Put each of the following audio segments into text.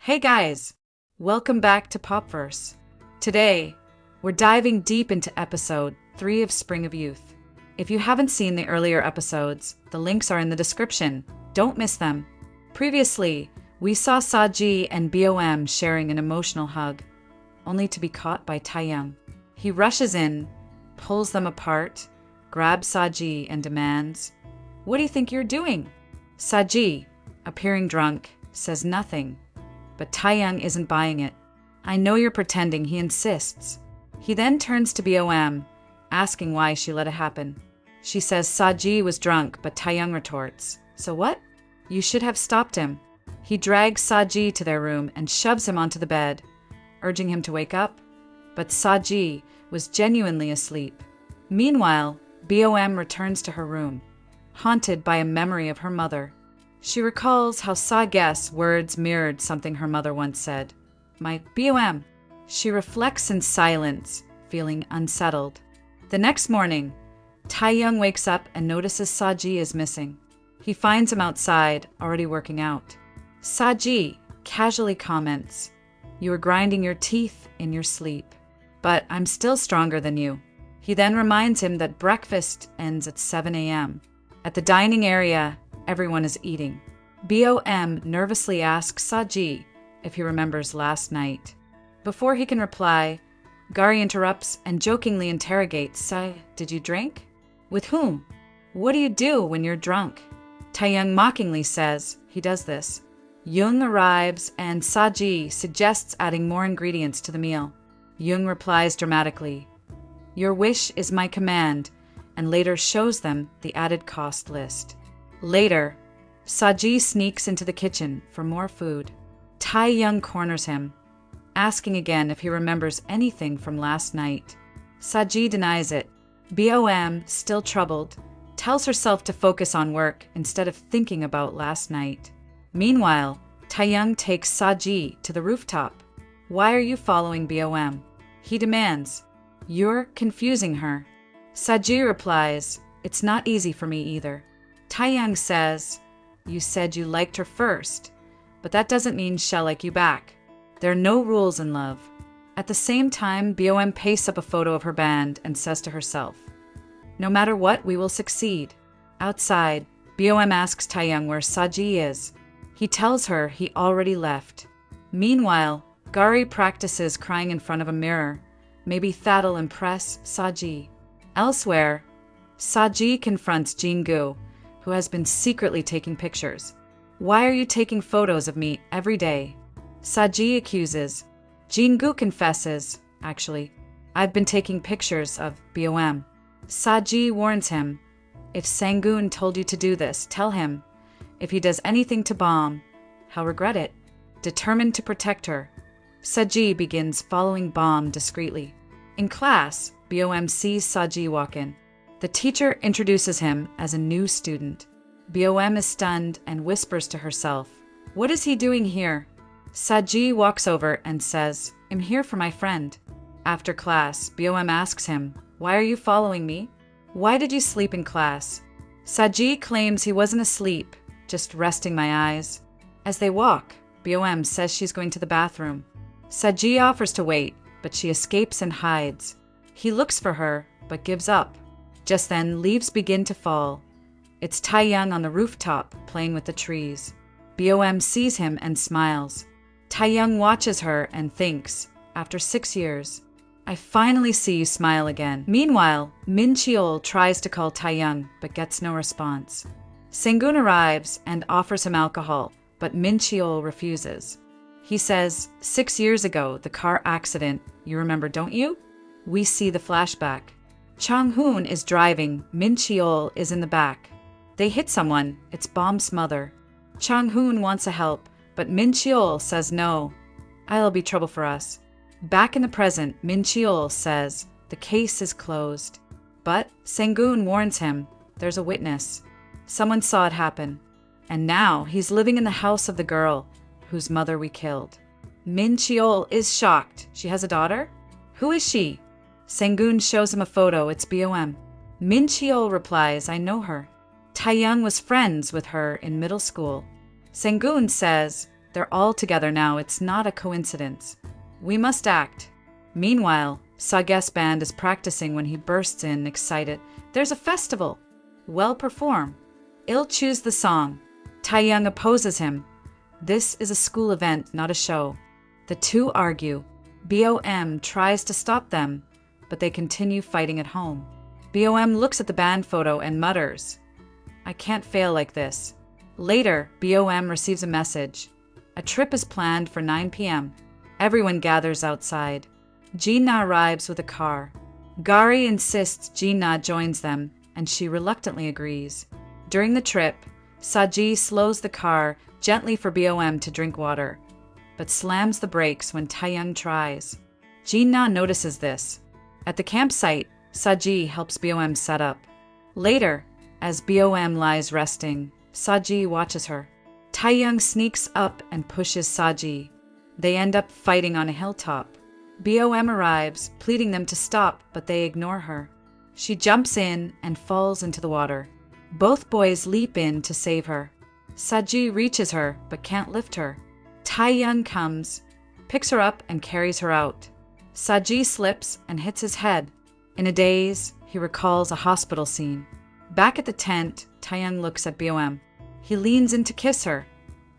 Hey guys, welcome back to Popverse. Today, we're diving deep into episode 3 of Spring of Youth. If you haven't seen the earlier episodes, the links are in the description. Don't miss them. Previously, we saw Sa-ge and BOM sharing an emotional hug, only to be caught by Tai-young. He rushes in, pulls them apart, grabs Sa-ge and demands, "What do you think you're doing?" Sa-ge, appearing drunk, says nothing. But Tai-young isn't buying it. "I know you're pretending," he insists. He then turns to BOM, asking why she let it happen. She says Sa-ge was drunk, but Tai-young retorts, "So what? You should have stopped him." He drags Sa-ge to their room and shoves him onto the bed, urging him to wake up. But Sa-ge was genuinely asleep. Meanwhile, BOM returns to her room, haunted by a memory of her mother. She recalls how Sa-ge's words mirrored something her mother once said. "My BOM." She reflects in silence, feeling unsettled. The next morning, Tai-young wakes up and notices Sa-ge is missing. He finds him outside, already working out. Sa-ge casually comments, "You were grinding your teeth in your sleep, but I'm still stronger than you." He then reminds him that breakfast ends at 7 a.m. At the dining area, everyone is eating. BOM nervously asks Sa-ge if he remembers last night. Before he can reply, Gari interrupts and jokingly interrogates, "Did you drink? With whom? What do you do when you're drunk?" Tai-young mockingly says he does this. Young arrives and Sa-ge suggests adding more ingredients to the meal. Young replies dramatically, "Your wish is my command," and later shows them the added cost list. Later, Sa-ge sneaks into the kitchen for more food. Tai-young corners him, asking again if he remembers anything from last night. Sa-ge denies it. BOM, still troubled, tells herself to focus on work instead of thinking about last night. Meanwhile, Tai-young takes Sa-ge to the rooftop. "Why are you following BOM?" he demands. "You're confusing her." Sa-ge replies, "It's not easy for me either." Tai-young says, "You said you liked her first, but that doesn't mean she'll like you back. There are no rules in love." At the same time, BOM pastes up a photo of her band and says to herself, "No matter what, we will succeed." Outside, BOM asks Tai-young where Sa-ge is. He tells her he already left. Meanwhile, Gari practices crying in front of a mirror. Maybe that'll impress Sa-ge. Elsewhere, Sa-ge confronts Jin-gu, who has been secretly taking pictures. "Why are you taking photos of me every day?" Sa-ge accuses. Jin-gu confesses, "Actually, I've been taking pictures of BOM." Sa-ge warns him, "If Sang-gun told you to do this, tell him. If he does anything to Bom, he'll regret it." Determined to protect her, Sa-ge begins following Bom discreetly. In class, BOM sees Sa-ge walk in. The teacher introduces him as a new student. BOM is stunned and whispers to herself, "What is he doing here?" Sa-ge walks over and says, "I'm here for my friend." After class, BOM asks him, "Why are you following me? Why did you sleep in class?" Sa-ge claims he wasn't asleep, just resting my eyes. As they walk, BOM says she's going to the bathroom. Sa-ge offers to wait, but she escapes and hides. He looks for her, but gives up. Just then, leaves begin to fall. It's Tai-young on the rooftop, playing with the trees. BOM sees him and smiles. Tai-young watches her and thinks, after 6 years, "I finally see you smile again." Meanwhile, Min-cheol tries to call Tai-young, but gets no response. Sang-gun arrives and offers him alcohol, but Min-cheol refuses. He says, 6 years ago, the car accident, you remember, don't you? We see the flashback. Chang-hoon is driving, Min-cheol is in the back. They hit someone, it's Bom's mother. Chang-hoon wants a help, but Min-cheol says no. "I'll be trouble for us." Back in the present, Min-cheol says the case is closed. But Sang-gun warns him, there's a witness. Someone saw it happen. And now he's living in the house of the girl whose mother we killed. Min-cheol is shocked. She has a daughter? Who is she? Sang-gun shows him a photo, it's BOM. Min-cheol replies, "I know her. Tai-young was friends with her in middle school." Sang-gun says, They're all together now. It's not a coincidence. We must act. Meanwhile, Sa-ge's band is practicing when he bursts in, excited. There's a festival. Well, perform. I'll choose the song. Tai-young opposes him. This is a school event, not a show. The two argue. BOM tries to stop them, but they continue fighting at home. BOM looks at the band photo and mutters, I can't fail like this. Later, BOM receives a message. A trip is planned for 9 p.m. Everyone gathers outside. Jin-na arrives with a car. Gari insists Jin-na joins them, and she reluctantly agrees. During the trip, Sa-ge slows the car gently for BOM to drink water, but slams the brakes when Tai-young tries. Jin-na notices this. At the campsite, Sa-ge helps BOM set up. Later, as BOM lies resting, Sa-ge watches her. Tai-young sneaks up and pushes Sa-ge. They end up fighting on a hilltop. BOM arrives, pleading them to stop, but they ignore her. She jumps in and falls into the water. Both boys leap in to save her. Sa-ge reaches her, but can't lift her. Tai-young comes, picks her up and carries her out. Sa-ge slips and hits his head. In a daze, he recalls a hospital scene. Back at the tent, Tai-young looks at BOM. He leans in to kiss her,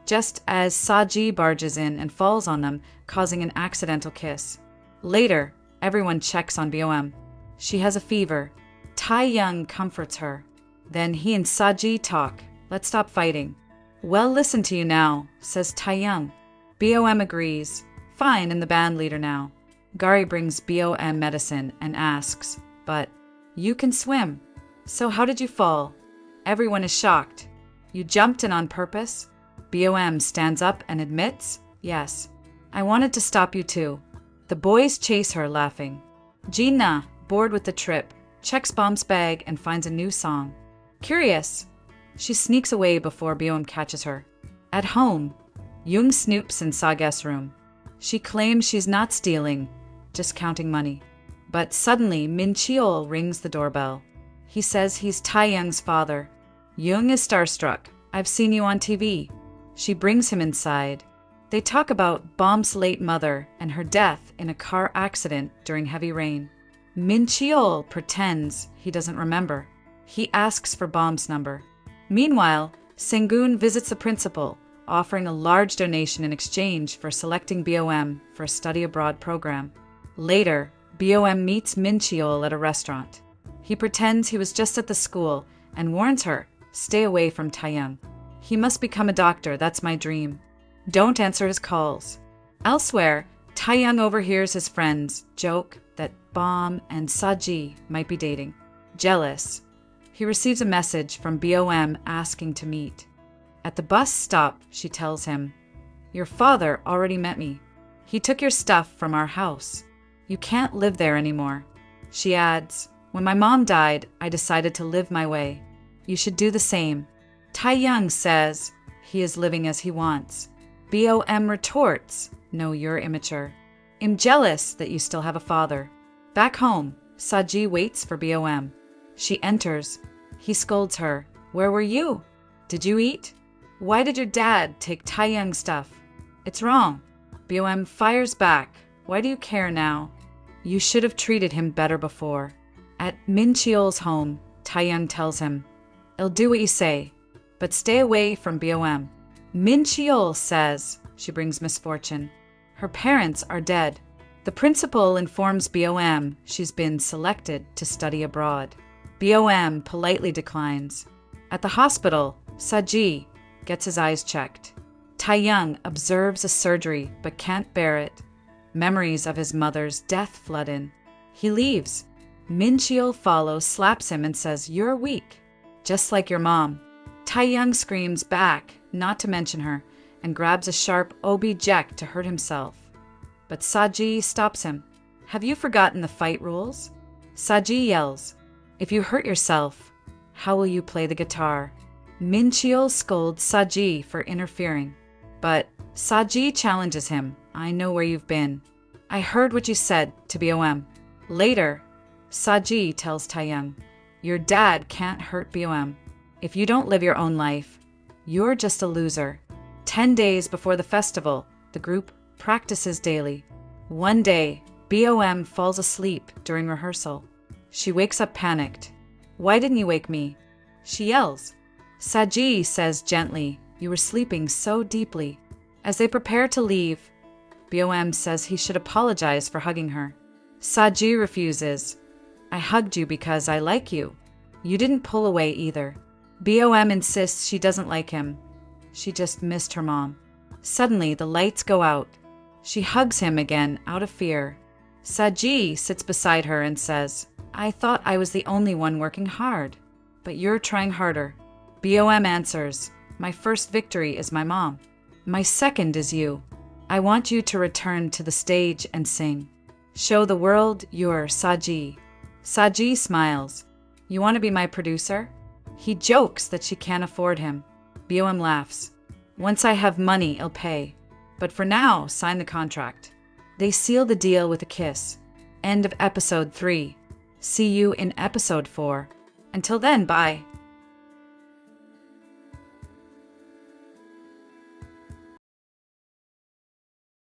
just as Sa-ge barges in and falls on them, causing an accidental kiss. Later, everyone checks on BOM. She has a fever. Tai-young comforts her. Then he and Sa-ge talk. Let's stop fighting. Well, listen to you now, says Tai-young. BOM agrees. Fine, and the band leader now. Gari brings BOM medicine and asks, but you can swim. So how did you fall? Everyone is shocked. You jumped in on purpose? BOM stands up and admits, yes. I wanted to stop you too. The boys chase her, laughing. Jin-na, bored with the trip, checks BOM's bag and finds a new song. Curious. She sneaks away before BOM catches her. At home, Young snoops in Sa-ge's room. She claims she's not stealing, just counting money. But suddenly, Min-cheol rings the doorbell. He says he's Tai-young's father. Young is starstruck. I've seen you on TV. She brings him inside. They talk about BOM's late mother and her death in a car accident during heavy rain. Min-cheol pretends he doesn't remember. He asks for BOM's number. Meanwhile, Sang-gun visits the principal, offering a large donation in exchange for selecting BOM for a study abroad program. Later, BOM meets Min-cheol at a restaurant. He pretends he was just at the school and warns her, stay away from Tai-young. He must become a doctor, that's my dream. Don't answer his calls. Elsewhere, Tai-young overhears his friends joke that BOM and Sa-ge might be dating. Jealous, he receives a message from BOM asking to meet. At the bus stop, she tells him, your father already met me. He took your stuff from our house. You can't live there anymore. She adds, when my mom died, I decided to live my way. You should do the same. Tai-young says he is living as he wants. BOM retorts, no, you're immature. I'm jealous that you still have a father. Back home, Sa-ge waits for BOM. She enters. He scolds her. Where were you? Did you eat? Why did your dad take Tai-young's stuff? It's wrong. BOM fires back. Why do you care now? You should have treated him better before. At Min-cheol's home, Tai-young tells him, I'll do what you say, but stay away from BOM. Min-cheol says she brings misfortune. Her parents are dead. The principal informs BOM she's been selected to study abroad. BOM politely declines. At the hospital, Sa-ge gets his eyes checked. Tai-young observes a surgery but can't bear it. Memories of his mother's death flood in. He leaves. Min-cheol follows, slaps him and says, you're weak, just like your mom. Tai-young screams back, not to mention her, and grabs a sharp object to hurt himself. But Sa-ge stops him. Have you forgotten the fight rules? Sa-ge yells, if you hurt yourself, how will you play the guitar? Min-cheol scolds Sa-ge for interfering. But Sa-ge challenges him. I know where you've been. I heard what you said to BOM. Later, Sa-ge tells Tai-young, your dad can't hurt BOM. If you don't live your own life, you're just a loser. 10 days before the festival, the group practices daily. One day, BOM falls asleep during rehearsal. She wakes up panicked. "Why didn't you wake me?" she yells. Sa-ge says gently, "You were sleeping so deeply." As they prepare to leave, BOM says he should apologize for hugging her. Sa-ge refuses. "I hugged you because I like you. You didn't pull away either." BOM insists she doesn't like him. She just missed her mom. Suddenly, the lights go out. She hugs him again out of fear. Sa-ge sits beside her and says, "I thought I was the only one working hard, but you're trying harder." BOM answers, "My first victory is my mom. My second is you. I want you to return to the stage and sing. Show the world you're Sa-ge." Sa-ge smiles. "You want to be my producer?" He jokes that she can't afford him. BOM laughs. "Once I have money, I'll pay. But for now, sign the contract." They seal the deal with a kiss. End of episode 3. See you in episode 4. Until then, bye.